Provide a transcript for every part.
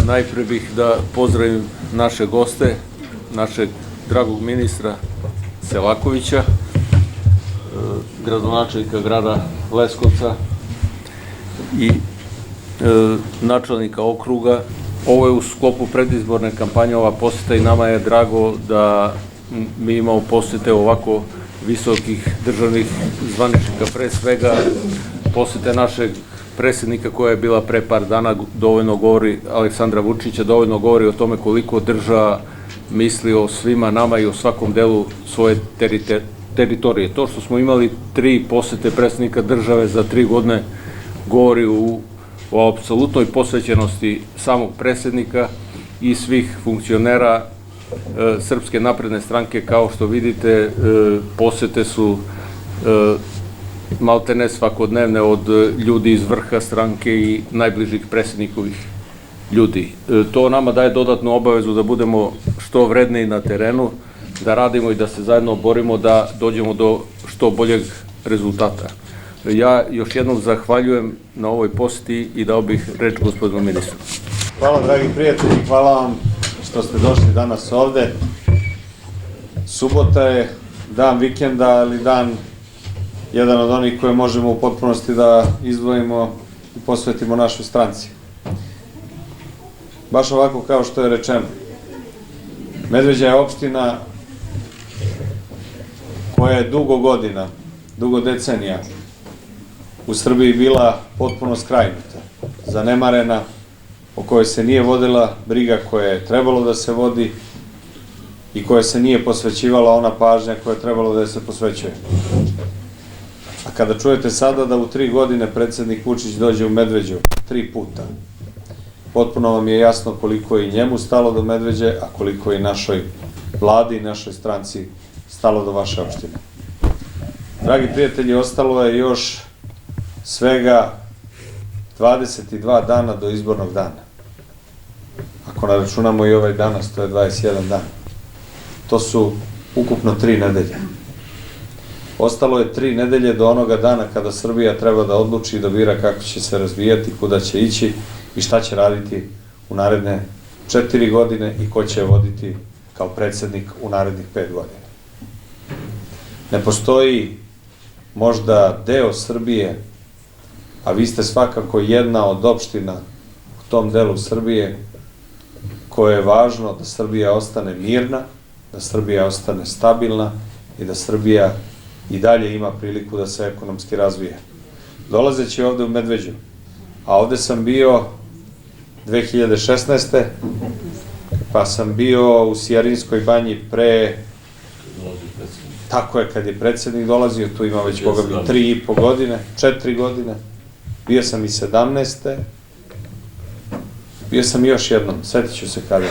Najpre bih da pozdravim naše goste, našeg dragog ministra Selakovića, gradonačelnika grada Leskovca i načelnika okruga. Ovo je u sklopu predizborne kampanje, ova poseta, i nama je drago da mi imamo posete ovako visokih državnih zvaničnika, pre svega posete našeg predsjednika koja je bila pre par dana, dovoljno govori, Aleksandra Vučića, dovoljno govori o tome koliko država misli o svima nama i o svakom delu svoje teritorije. To što smo imali 3 posete predsjednika države za 3 godine govori o apsolutnoj posvećenosti samog predsjednika i svih funkcionera Srpske napredne stranke. Kao što vidite, posete su maltene svakodnevne od ljudi iz vrha stranke i najbližih predsjednikovih ljudi. To nama daje dodatnu obavezu da budemo što vredniji na terenu, da radimo i da se zajedno borimo da dođemo do što boljeg rezultata. Ja još jednom zahvaljujem na ovoj poseti i dao bih reč gospodinu ministru. Hvala, dragi prijatelji, hvala vam što ste došli danas ovde. Subota je dan vikenda, ali dan jedan od onih koje možemo u potpunosti da izdvojimo i posvetimo našoj stranci. Baš ovako kao što je rečeno. Medveđa je opština koja je dugo godina, dugo decenija u Srbiji bila potpuno skrajnuta, zanemarena, o kojoj se nije vodila briga koja je trebalo da se vodi i koja se nije posvećivala ona pažnja koja je trebalo da se posvećuje. A kada čujete sada da u 3 godine predsjednik Vučić dođe u Medveđu 3 puta, potpuno vam je jasno koliko je i njemu stalo do Medveđe, a koliko je i našoj vladi i našoj stranci stalo do vaše opštine. Dragi prijatelji, ostalo je još svega 22 dana do izbornog dana. Ako naračunamo i ovaj danas, to je 21 dan. To su ukupno 3 nedelje. Ostalo je 3 nedelje do onoga dana kada Srbija treba da odluči i da bira kako će se razvijati, kuda će ići i šta će raditi u naredne 4 godine i ko će je voditi kao predsjednik u narednih 5 godina. Ne postoji možda deo Srbije, a vi ste svakako jedna od opština u tom delu Srbije, koje je važno da Srbija ostane mirna, da Srbija ostane stabilna i da Srbija i dalje ima priliku da se ekonomski razvije. Dolazeći ovde u Medveđu, a ovde sam bio 2016. pa sam bio u Sijarinskoj banji pre, tako je, kad je predsjednik dolazio, tu ima već Boga mi 3,5 godine, 4 godine, bio sam i 17. Bio sam još jednom, setit ću se kada.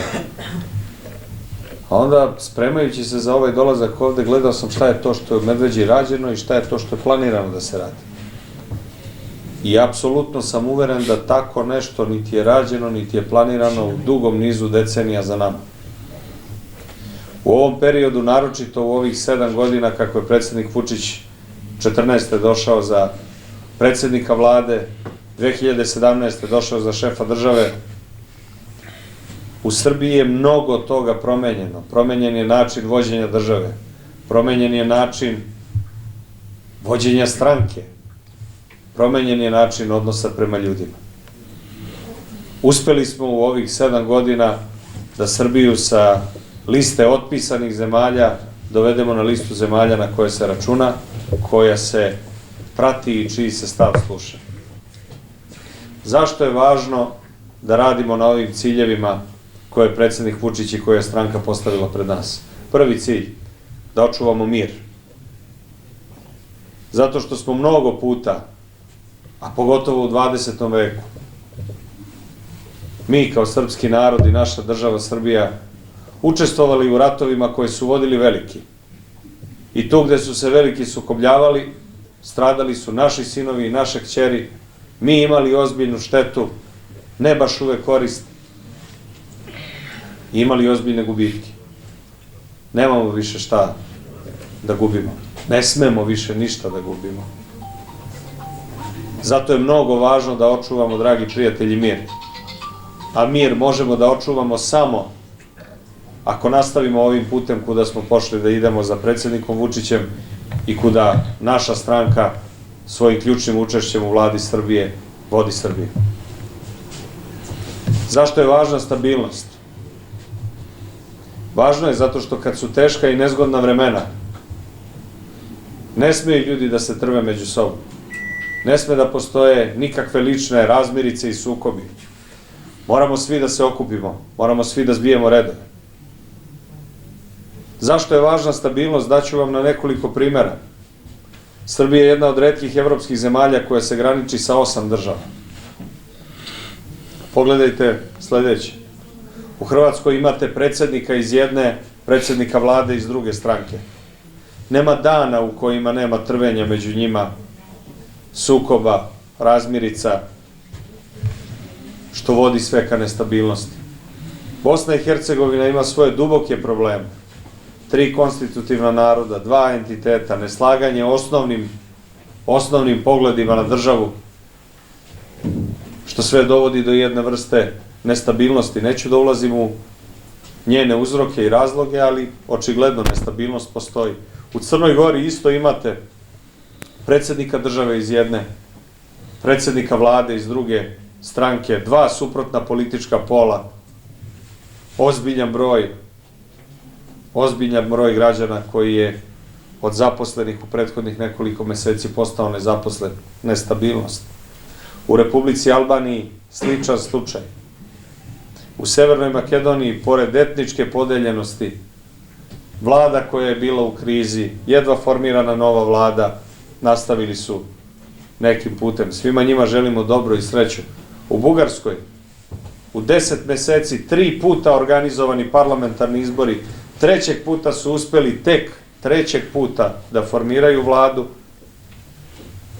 A onda, spremajući se za ovaj dolazak ovde, gledao sam šta je to što je u Medveđi rađeno i šta je to što je planirano da se radi. I apsolutno sam uveren da tako nešto niti je rađeno, niti je planirano u dugom nizu decenija za nama. U ovom periodu, naročito u ovih 7 godina, kako je predsjednik Vučić 14. došao za predsjednika vlade, 2017. došao za šefa države, u Srbiji je mnogo toga promenjeno. Promenjen je način vođenja države, promenjen je način vođenja stranke, promenjen je način odnosa prema ljudima. Uspeli smo u ovih 7 godina da Srbiju sa liste otpisanih zemalja dovedemo na listu zemalja na koje se računa, koja se prati i čiji se stav sluša. Zašto je važno da radimo na ovim ciljevima koje je predsjednik Vučić i koja je stranka postavila pred nas? Prvi cilj, da očuvamo mir. Zato što smo mnogo puta, a pogotovo u 20. veku, mi kao srpski narod i naša država Srbija učestvovali u ratovima koje su vodili veliki. I tu gde su se veliki sukobljavali, stradali su naši sinovi i naše kćeri, mi imali ozbiljnu štetu, ne baš uvek korist, i imali ozbiljne gubitke. Nemamo više šta da gubimo. Ne smemo više ništa da gubimo. Zato je mnogo važno da očuvamo, dragi prijatelji, mir. a mir možemo da očuvamo samo ako nastavimo ovim putem kuda smo pošli da idemo za predsjednikom Vučićem i kuda naša stranka svojim ključnim učešćem u vladi Srbije vodi Srbiju. Zašto je važna stabilnost? Važno je zato što kad su teška i nezgodna vremena, ne smeju ljudi da se trve među sobom. Ne sme da postoje nikakve lične razmirice i sukobi. Moramo svi da se okupimo, moramo svi da zbijemo redove. Zašto je važna stabilnost? Daću vam na nekoliko primjera. Srbija je jedna od retkih evropskih zemalja koja se graniči sa 8 država. Pogledajte sledeće. U Hrvatskoj imate predsjednika iz jedne, predsjednika vlade iz druge stranke. Nema dana u kojima nema trvenja među njima, sukoba, razmirica, što vodi sve ka nestabilnosti. Bosna i Hercegovina ima svoje duboke probleme. 3 konstitutivna naroda, 2 entiteta, neslaganje osnovnim pogledima na državu, što sve dovodi do jedne vrste nestabilnosti. Neću da ulazim u njene uzroke i razloge, ali očigledno nestabilnost postoji. U Crnoj Gori isto imate predsjednika države iz jedne, predsjednika vlade iz druge stranke, 2 suprotna politička pola, ozbiljan broj građana koji je od zaposlenih u prethodnih nekoliko meseci postao nezaposlen, nestabilnost. U Republici Albaniji sličan slučaj. U Severnoj Makedoniji, pored etničke podeljenosti, vlada koja je bila u krizi, jedva formirana nova vlada, nastavili su nekim putem. Svima njima želimo dobro i sreću. U Bugarskoj, u 10 meseci, 3 puta organizovani parlamentarni izbori, 3. puta su uspeli tek 3. puta da formiraju vladu,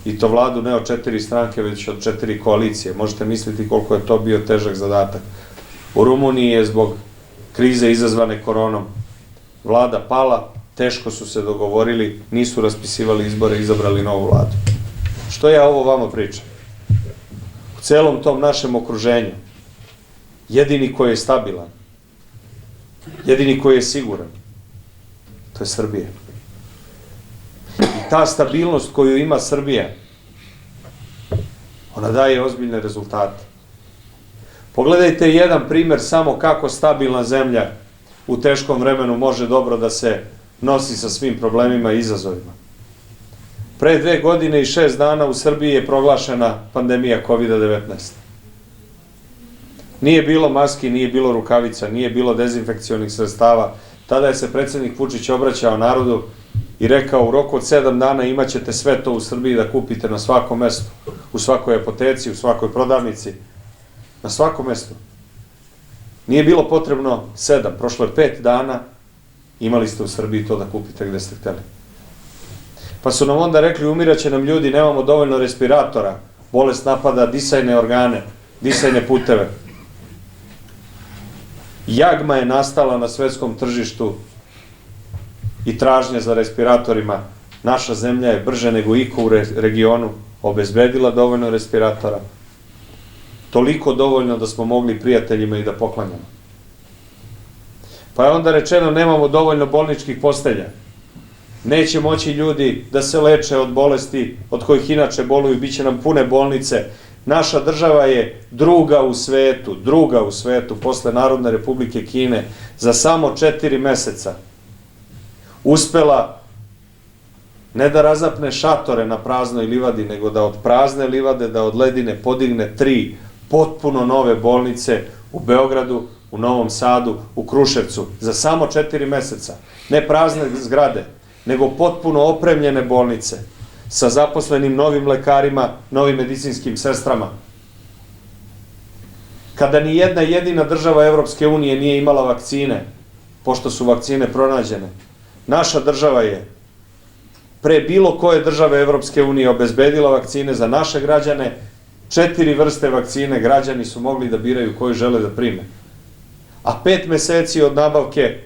i to vladu ne od 4 stranke, već od 4 koalicije. Možete misliti koliko je to bio težak zadatak. U Rumuniji je zbog krize izazvane koronom vlada pala, teško su se dogovorili, nisu raspisivali izbore, izabrali novu vladu. Što ja ovo vama pričam? U celom tom našem okruženju, jedini koji je stabilan, jedini koji je siguran, to je Srbija. I ta stabilnost koju ima Srbija, ona daje ozbiljne rezultate. Pogledajte jedan primjer samo kako stabilna zemlja u teškom vremenu može dobro da se nosi sa svim problemima i izazovima. Pre 2 godine i 6 dana u Srbiji je proglašena pandemija COVID-19. Nije bilo maski, nije bilo rukavica, nije bilo dezinfekcionih sredstava. Tada je se predsjednik Vučić obraćao narodu i rekao u roku od 7 dana imaćete sve to u Srbiji da kupite na svakom mestu, u svakoj apoteci, u svakoj prodavnici, na svakom mestu. Nije bilo potrebno 7, prošlo je 5 dana, imali ste u Srbiji to da kupite gde ste hteli. Pa su nam onda rekli, umiraće nam ljudi, nemamo dovoljno respiratora, bolest napada disajne organe, disajne puteve. Jagma je nastala na svetskom tržištu i tražnja za respiratorima. Naša zemlja je brže nego iko u regionu obezbedila dovoljno respiratora. Toliko dovoljno da smo mogli prijateljima i da poklanjamo. Pa je onda rečeno nemamo dovoljno bolničkih postelja. Neće moći ljudi da se leče od bolesti od kojih inače boluju, bit će nam pune bolnice. Naša država je druga u svetu, posle Narodne Republike Kine, za samo 4 meseca uspela ne da razapne šatore na praznoj livadi, nego da od prazne livade, da od ledine podigne 3 potpuno nove bolnice u Beogradu, u Novom Sadu, u Kruševcu, za samo 4 meseca. Ne prazne zgrade, nego potpuno opremljene bolnice, sa zaposlenim novim lekarima, novim medicinskim sestrama. Kada ni jedna jedina država Evropske unije nije imala vakcine, pošto su vakcine pronađene, naša država je pre bilo koje države Evropske unije obezbedila vakcine za naše građane, 4 vrste vakcine, građani su mogli da biraju koju žele da prime. A 5 meseci od nabavke,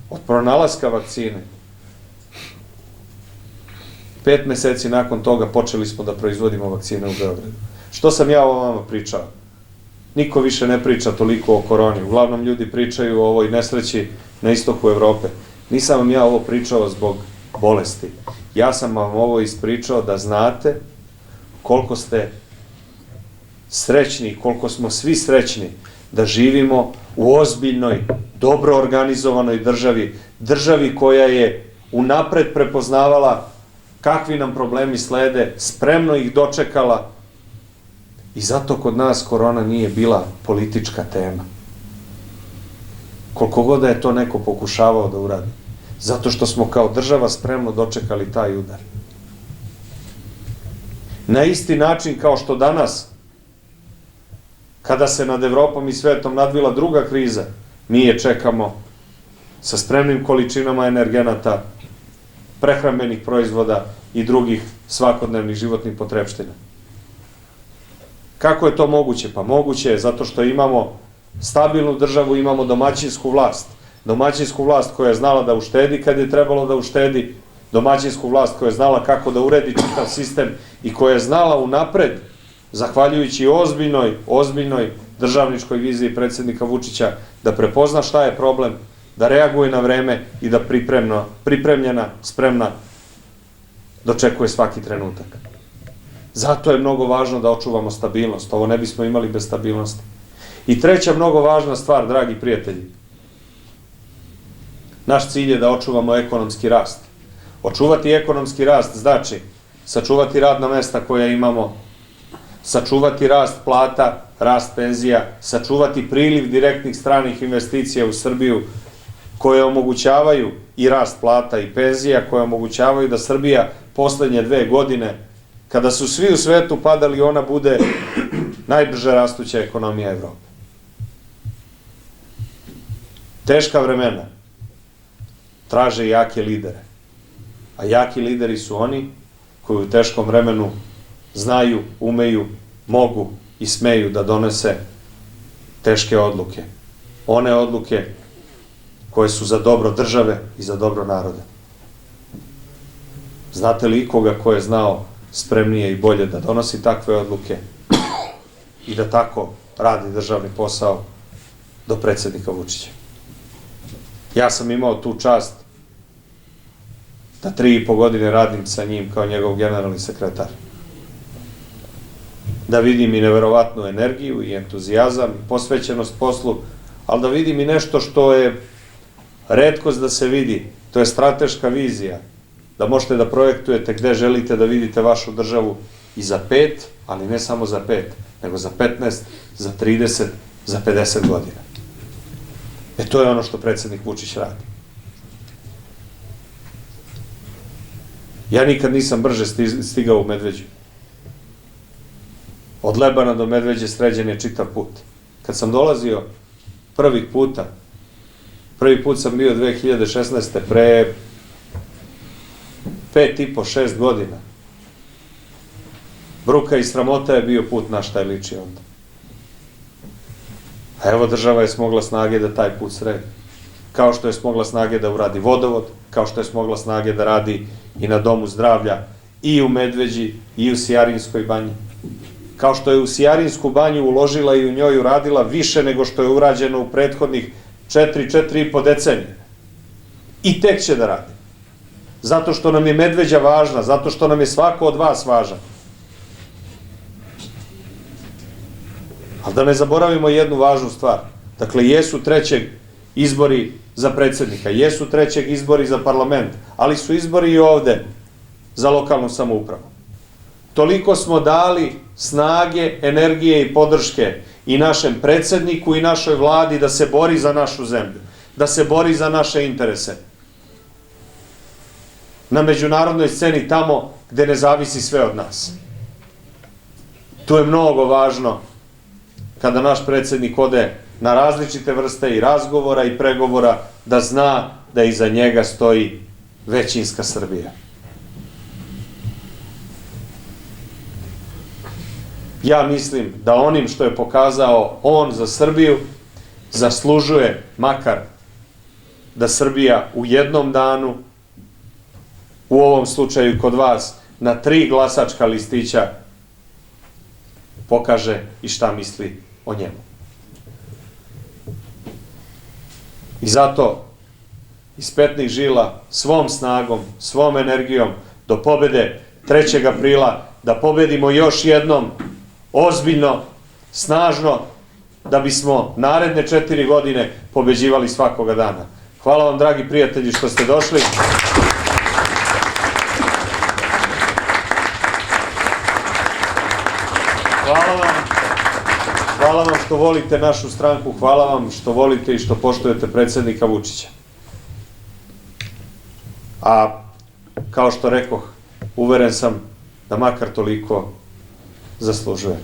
od pronalaska vakcine, 5 meseci nakon toga počeli smo da proizvodimo vakcine u Beogradu. Što sam ja o vama pričao? niko više ne priča toliko o koroni. Uglavnom ljudi pričaju o ovoj nesreći na istoku Evrope. Nisam vam ja ovo pričao zbog bolesti. Ja sam vam ovo ispričao da znate koliko ste srećni, koliko smo svi srećni da živimo u ozbiljnoj, dobro organizovanoj državi, državi koja je unapred prepoznavala kakvi nam problemi slede, spremno ih dočekala i zato kod nas korona nije bila politička tema. Koliko god da je to neko pokušavao da uradi. Zato što smo kao država spremno dočekali taj udar. Na isti način kao što danas, kada se nad Evropom i svetom nadvila druga kriza, mi je čekamo sa spremnim količinama energenata, prehrambenih proizvoda i drugih svakodnevnih životnih potrepština. Kako je to moguće? Pa moguće je zato što imamo stabilnu državu, imamo domaćinsku vlast. Domaćinsku vlast koja je znala da uštedi kad je trebalo da uštedi, domaćinsku vlast koja je znala kako da uredi čitav sistem i koja je znala unapred, zahvaljujući ozbiljnoj državničkoj viziji predsjednika Vučića, da prepozna šta je problem, da reaguje na vreme i da pripremljena, spremna, dočekuje svaki trenutak. Zato je mnogo važno da očuvamo stabilnost. Ovo ne bismo imali bez stabilnosti. I treća mnogo važna stvar, dragi prijatelji. Naš cilj je da očuvamo ekonomski rast. Očuvati ekonomski rast znači sačuvati radna mesta koja imamo, sačuvati rast plata, rast penzija, sačuvati priliv direktnih stranih investicija u Srbiju koje omogućavaju i rast plata i penzija, koje omogućavaju da Srbija poslednje 2 godine, kada su svi u svetu padali, ona bude najbrže rastuća ekonomija Evrope. Teška vremena traže jake lidere, a jaki lideri su oni koji u teškom vremenu znaju, umeju, mogu i smeju da donese teške odluke. One odluke koje su za dobro države i za dobro naroda. Znate li ikoga ko je znao spremnije i bolje da donosi takve odluke i da tako radi državni posao do predsjednika Vučića? Ja sam imao tu čast da 3,5 godine radim sa njim kao njegov generalni sekretar. Da vidim i neverovatnu energiju i entuzijazam, posvećenost poslu, ali da vidim i nešto što je retkost da se vidi, to je strateška vizija, da možete da projektujete gde želite da vidite vašu državu i za 5, ali ne samo za 5, nego za 15, za 30, za 50 godina. To je ono što predsjednik Vučić radi. Ja nikad nisam brže stigao u Medveđu. Od Lebana do Medveđe sređen je čitav put. Kad sam dolazio prvi put sam bio 2016. pre 5,5-6 godina. Bruka i sramota je bio put na šta je ličio onda. A evo država je smogla snage da taj put sredi. Kao što je smogla snage da uradi vodovod, kao što je smogla snage da radi i na domu zdravlja i u Medveđi i u Sijarinskoj banji. Kao što je u Sijarinsku banju uložila i u njoj uradila više nego što je urađeno u prethodnih 4,5 decenije. I tek će da radi. Zato što nam je Medveđa važna, zato što nam je svako od vas važan. Ali da ne zaboravimo jednu važnu stvar. Dakle, jesu 3. izbori za predsjednika, jesu 3. izbori za parlament, ali su izbori i ovde za lokalnu samoupravu. Toliko smo dali snage, energije i podrške i našem predsjedniku i našoj vladi da se bori za našu zemlju, da se bori za naše interese. Na međunarodnoj sceni tamo gde ne zavisi sve od nas. Tu je mnogo važno kada naš predsjednik ode na različite vrste i razgovora i pregovora, da zna da iza njega stoji većinska Srbija. Ja mislim da onim što je pokazao on za Srbiju, zaslužuje makar da Srbija u jednom danu, u ovom slučaju kod vas, na 3 glasačka listića pokaže i šta misli o njemu. I zato iz petnih žila, svom snagom, svom energijom, do pobede 3. aprila, da pobedimo još jednom, ozbiljno, snažno, da bismo naredne 4 godine pobeđivali svakoga dana. Hvala vam, dragi prijatelji, što ste došli. Hvala vam što volite našu stranku, hvala vam što volite i što poštujete predsednika Vučića. A, kao što rekoh, uveren sam da makar toliko zaslužuje.